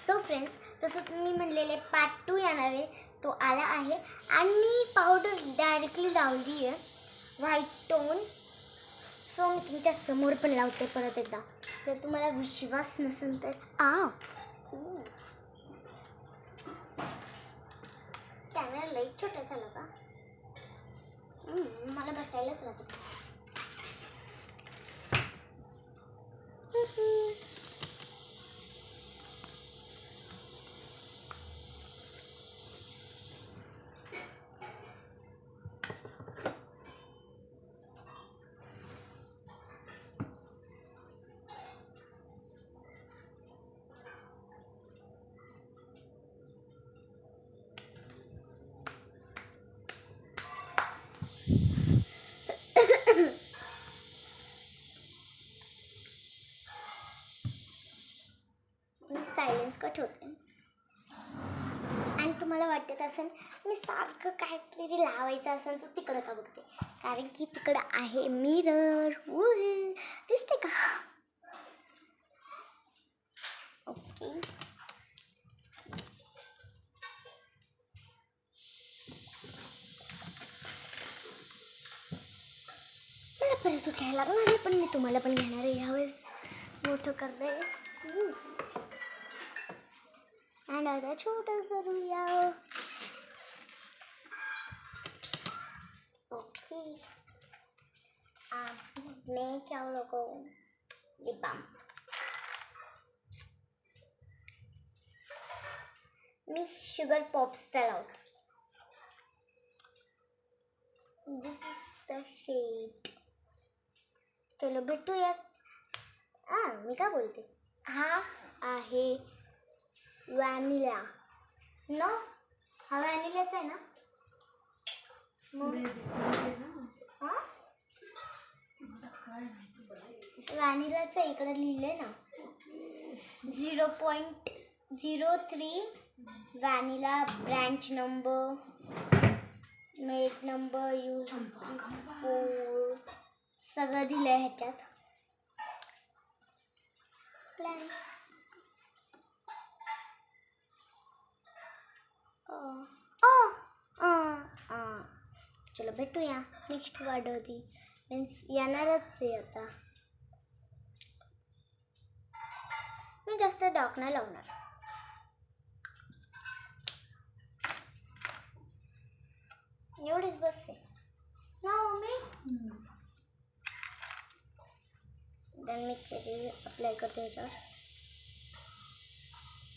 So friends, जसं तुम्ही म्हणलेले part 2 येणार आहे, तो आला आहे आणि मी पावडर डायरेक्टली लावली आहे व्हाईट टोन. सो मी तुमच्या समोर पण लावते परत एकदा. जर तुम्हाला विश्वास नसेल तर कॅमेरा लई छोटा झाला का? मला बसायलाच लागत. सायलेन्स कट होते आणि तुम्हाला वाटत असेल मी सारखं काहीतरी लावायचं असेल तर तिकडं का बघते, कारण की तिकडं आहे मिरर. दिसते का? ओके. मला परत उठायला लागणार आहे, पण मी तुम्हाला पण घेणार आहे यावेळेस. मोठं करणार आहे आणि आता छोटं करूया. ओके. मैं क्या लगाऊं? Lip balm. मी शुगर पॉप्सचा लावते. This is the shade. चलो भेटूया. मी काय बोलते, हा आहे व्हॅनिला. नो, हा व्हॅनिलाचा आहे ना? व्हॅनिलाचं इकडे लिहिलंय ना 0.03 vanilla, branch number, made number, use सगळं दिलंय ह्याच्यात. प्लॅन. चलो भेटूया नेक्स्ट वाढवती. मीन्स येणारच आहे आता. मी जास्त डार्क नाही लावणार. एवढीच बस आहे ना mummy. Than me cherry apply करते ह्याच्यावर.